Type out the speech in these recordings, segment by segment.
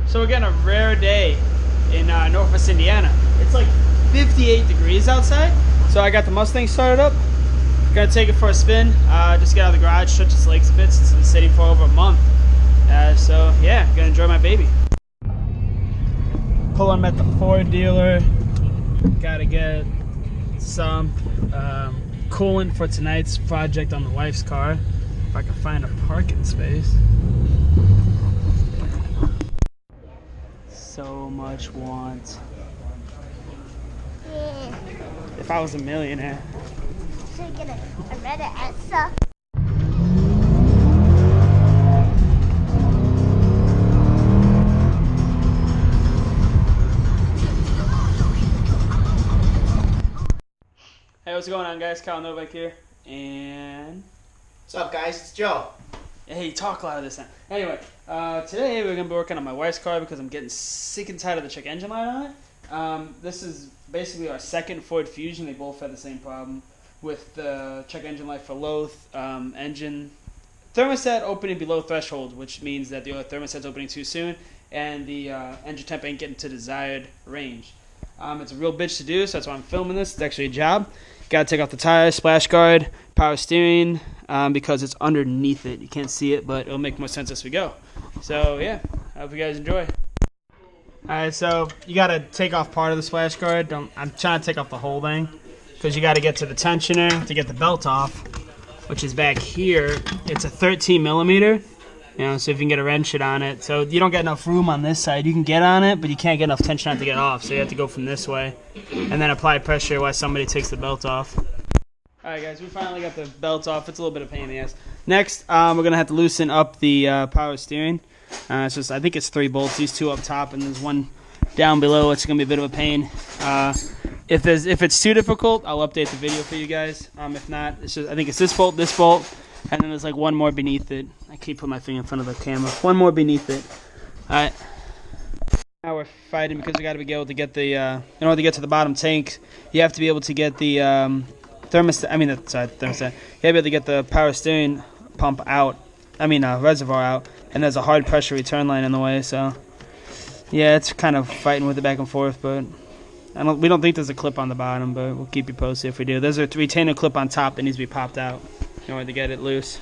So we're getting a rare day in Northwest Indiana. It's like 58 degrees outside. So I got the Mustang started up. Gonna take it for a spin. Just get out of the garage, stretch its legs a bit since it's been sitting for over a month. So yeah, gonna enjoy my baby. Pulling at the Ford dealer. Gotta get some coolant for tonight's project on the wife's car. If I can find a parking space. So much want. Yeah. If I was a millionaire. Should get a red answer. Hey, what's going on, guys? Kyle Novak here, and What's up, guys? It's Joe. hey, talk louder this time. Anyway, today we're gonna be working on my wife's car because I'm getting sick and tired of the check engine light on it. This is basically our second Ford Fusion. They both had the same problem with the check engine light for low engine thermostat opening below threshold, which means that the thermostat's opening too soon and the engine temp ain't getting to desired range. It's a real bitch to do, so that's why I'm filming this. It's actually a job. Got to take off the tires, splash guard, power steering, because it's underneath it. You can't see it, but it'll make more sense as we go. So yeah, I hope you guys enjoy. Alright, so you got to take off part of the splash guard. I'm trying to take off the whole thing, because you got to get to the tensioner to get the belt off, which is back here. It's a 13 millimeter. You know, so if you can get a wrench it on it. So you don't get enough room on this side. You can get on it, but you can't get enough tension on it to get off. So you have to go from this way. And then apply pressure while somebody takes the belt off. Alright guys, we finally got the belt off. It's a little bit of pain in the ass. Next, we're going to have to loosen up the power steering. It's just, I think it's 3 bolts. These 2 up top and there's 1 down below. It's going to be a bit of a pain. If it's too difficult, I'll update the video for you guys. If not, it's just, I think it's this bolt, and then there's like 1 more beneath it. I keep putting my finger in front of the camera. 1 more beneath it. Alright. Now we're fighting because we got to be able to get the, in order to get to the bottom tank, you have to be able to get the thermostat, thermostat. You have to be able to get the power steering pump out, reservoir out, and there's a hard pressure return line in the way, so yeah, it's kind of fighting with it back and forth, but we don't think there's a clip on the bottom, but we'll keep you posted if we do. There's a retainer clip on top that needs to be popped out in order to get it loose.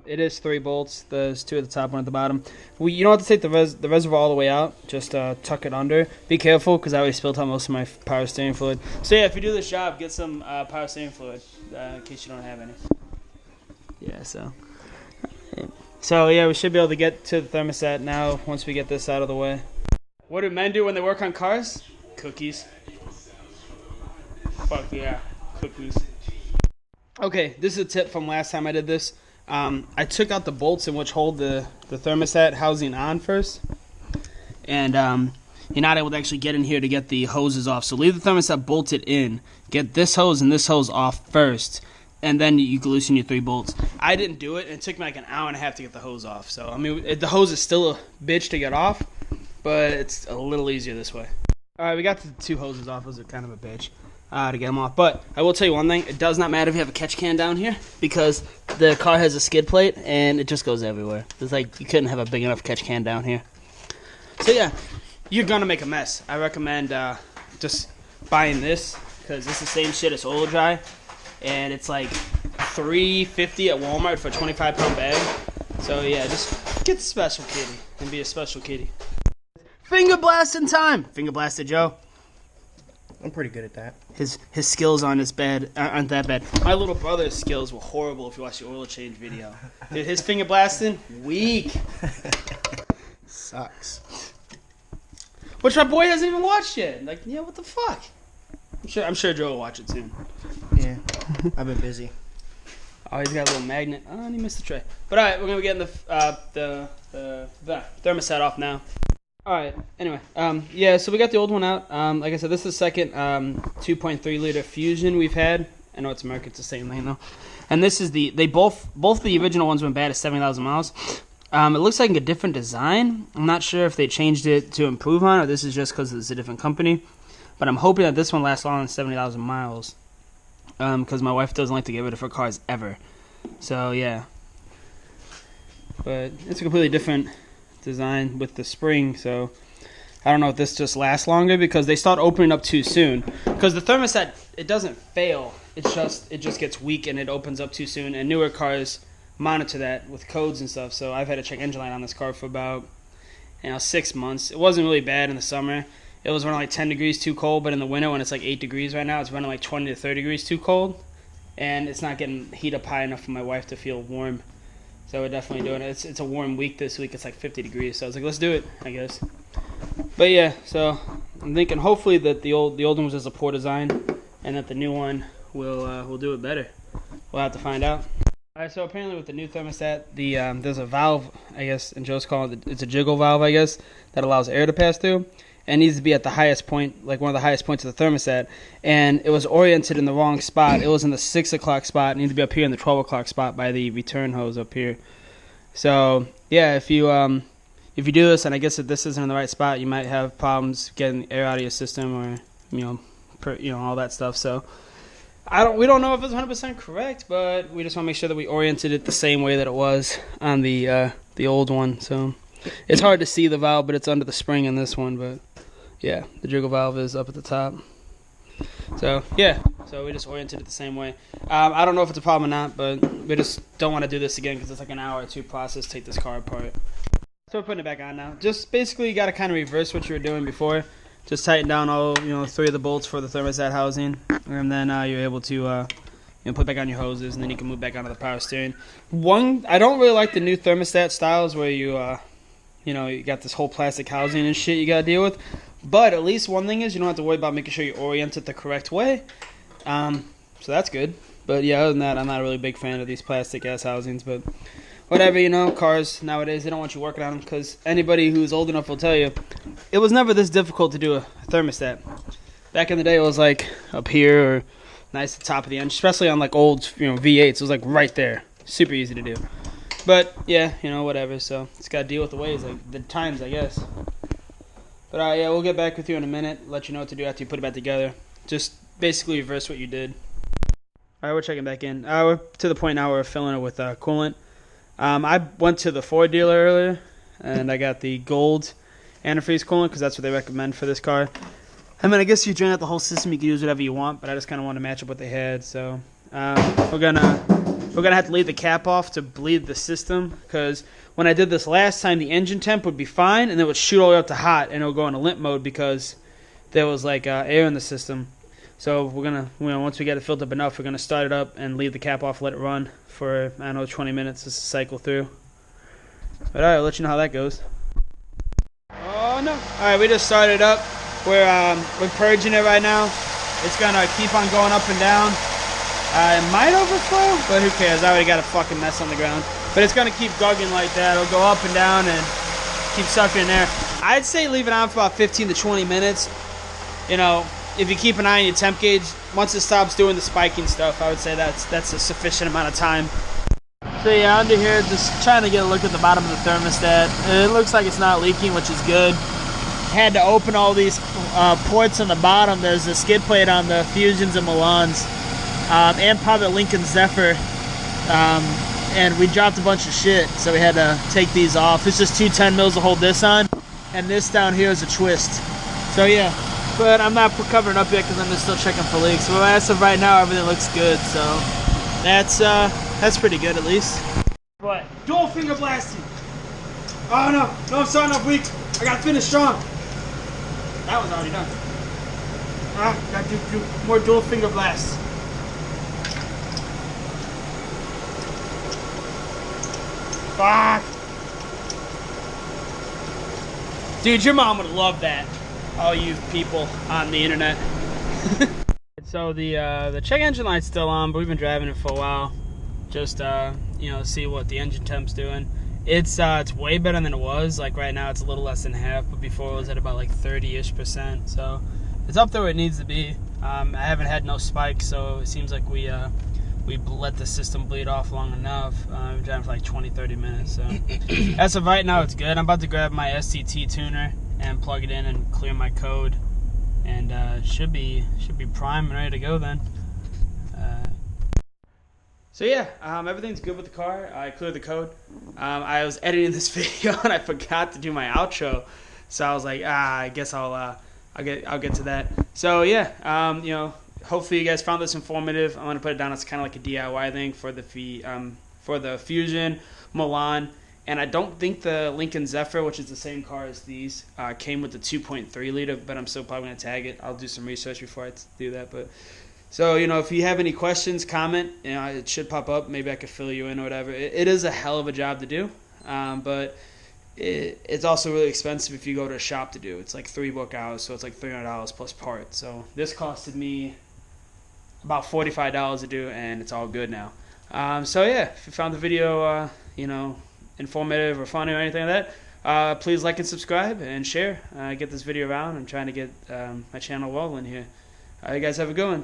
It is 3 bolts. There's 2 at the top, 1 at the bottom. You don't have to take the reservoir all the way out. Just tuck it under. Be careful, because I already spilled out most of my power steering fluid. So yeah, if you do this job, get some power steering fluid in case you don't have any. Yeah, so yeah, we should be able to get to the thermostat now once we get this out of the way. What do men do when they work on cars? Cookies. Fuck yeah, cookies. Okay, this is a tip from last time I did this. I took out the bolts in which hold the thermostat housing on first. And you're not able to actually get in here to get the hoses off. So leave the thermostat bolted in. Get this hose and this hose off first. And then you can loosen your 3 bolts. I didn't do it, and it took me like an hour and a half to get the hose off. So, the hose is still a bitch to get off, but it's a little easier this way. Alright, we got the 2 hoses off. Those are kind of a bitch to get them off. But I will tell you one thing. It does not matter if you have a catch can down here, because the car has a skid plate, and it just goes everywhere. It's like you couldn't have a big enough catch can down here. So yeah, you're going to make a mess. I recommend just buying this, because it's the same shit as Oil Dry. And it's like $3.50 at Walmart for a 25-pound bag. So yeah, just get the special kitty and be a special kitty. Finger blasting time. Finger blasted Joe. I'm pretty good at that. His skills on his bed aren't that bad. My little brother's skills were horrible if you watch the oil change video. Dude, his finger blasting, weak. Sucks. Which my boy hasn't even watched yet. Like, yeah, what the fuck? I'm sure Joe will watch it soon. Yeah, I've been busy. Oh, he's got a little magnet. Oh, and he missed the tray. But alright, we're gonna be getting the thermostat off now. Alright, anyway, yeah, so we got the old one out. Like I said, this is the second 2.3 liter Fusion we've had. I know it's American, it's the same thing though. And this is both the original ones went bad at 70,000 miles. It looks like a different design. I'm not sure if they changed it to improve on it, or this is just because it's a different company. But I'm hoping that this one lasts longer than 70,000 miles. Because my wife doesn't like to get rid of her cars ever. So, yeah. But it's a completely different design with the spring, so I don't know if this just lasts longer because they start opening up too soon. Because the thermostat, it doesn't fail. It just gets weak and it opens up too soon. And newer cars monitor that with codes and stuff. So I've had to check engine light on this car for about 6 months. It wasn't really bad in the summer. It was running like 10 degrees too cold, but in the winter when it's like 8 degrees right now, it's running like 20 to 30 degrees too cold. And it's not getting heat up high enough for my wife to feel warm. So we're definitely doing it. It's a warm week this week. It's like 50 degrees. So I was like, let's do it, I guess. But yeah, so I'm thinking hopefully that the old one was just a poor design and that the new one will do it better. We'll have to find out. Alright, so apparently with the new thermostat, there's a valve, I guess, and Joe's calling it, it's a jiggle valve, I guess, that allows air to pass through. And it needs to be at the highest point, like one of the highest points of the thermostat. And it was oriented in the wrong spot. It was in the 6 o'clock spot. It needs to be up here in the 12 o'clock spot by the return hose up here. So, yeah, if you do this, and I guess if this isn't in the right spot, you might have problems getting air out of your system or, all that stuff. So, we don't know if it's 100% correct, but we just want to make sure that we oriented it the same way that it was on the old one. So, it's hard to see the valve, but it's under the spring in this one. But, yeah, the jiggle valve is up at the top. So, yeah, so we just oriented it the same way. I don't know if it's a problem or not, but we just don't want to do this again because it's like an hour or two process to take this car apart. So we're putting it back on now. Just basically you got to kind of reverse what you were doing before. Just tighten down all 3 of the bolts for the thermostat housing, and then you're able to put back on your hoses, and then you can move back onto the power steering. I don't really like the new thermostat styles where you got this whole plastic housing and shit you got to deal with. But at least one thing is you don't have to worry about making sure you orient it the correct way. So that's good. But yeah, other than that, I'm not a really big fan of these plastic ass housings. But whatever, cars nowadays, they don't want you working on them because anybody who's old enough will tell you it was never this difficult to do a thermostat. Back in the day, it was like up here or nice at the top of the engine, especially on like old V8s. It was like right there, super easy to do. But yeah, whatever. So it's got to deal with the ways, like the times, I guess. But yeah, we'll get back with you in a minute. Let you know what to do after you put it back together. Just basically reverse what you did. All right, we're checking back in. We're to the point now where we're filling it with coolant. I went to the Ford dealer earlier, and I got the gold antifreeze coolant because that's what they recommend for this car. I mean, I guess you drain out the whole system, you can use whatever you want, but I just kind of want to match up what they had. So we're gonna have to leave the cap off to bleed the system because when I did this last time, the engine temp would be fine, and it would shoot all the way up to hot, and it would go into limp mode because there was like air in the system. So we're gonna, once we get it filled up enough, we're gonna start it up and leave the cap off, let it run for 20 minutes to cycle through. But all right, I'll let you know how that goes. Oh no! All right, we just started up. We're purging it right now. It's gonna keep on going up and down. It might overflow, but who cares? I already got a fucking mess on the ground. But it's gonna keep gugging like that. It'll go up and down and keep sucking in there. I'd say leave it on for about 15 to 20 minutes. If you keep an eye on your temp gauge, once it stops doing the spiking stuff, I would say that's a sufficient amount of time. So yeah, under here, just trying to get a look at the bottom of the thermostat. It looks like it's not leaking, which is good. Had to open all these ports on the bottom. There's a skid plate on the Fusions and Milans, and probably a Lincoln Zephyr. And we dropped a bunch of shit, so we had to take these off. It's just 2 10 mils to hold this on, and this down here is a twist. So yeah. But I'm not covering up yet because I'm just still checking for leaks. But as of right now, everything looks good. So that's pretty good at least. What? Dual finger blasting. Oh no, I'm starting off weak. I gotta finish strong. That was already done. Gotta do more dual finger blasts. Fuck. Dude, your mom would love that. All you people on the internet. So the check engine light's still on, but we've been driving it for a while. Just see what the engine temp's doing. It's way better than it was. Like right now it's a little less than half, but before it was at about like 30-ish%. So it's up there where it needs to be. I haven't had no spikes, so it seems like we let the system bleed off long enough. We've been driving for like 20-30 minutes. So as of right now, it's good. I'm about to grab my STT tuner and plug it in and clear my code, and should be prime and ready to go then. So yeah, everything's good with the car. I cleared the code. I was editing this video and I forgot to do my outro, so I was like, I guess I'll get to that. So yeah, hopefully you guys found this informative. I'm gonna put it down as kind of like a DIY thing for the Fusion, Milan, and I don't think the Lincoln Zephyr, which is the same car as these, came with the 2.3 liter, but I'm still probably gonna tag it. I'll do some research before I do that, but. So, if you have any questions, comment. It should pop up. Maybe I could fill you in or whatever. It is a hell of a job to do, but it's also really expensive if you go to a shop to do. It's like 3 work hours, so it's like $300 plus parts. So this costed me about $45 to do, and it's all good now. So yeah, if you found the video, informative or funny or anything like that, please like and subscribe and share. Get this video around. I'm trying to get my channel rolling here. All right, you guys have a good one.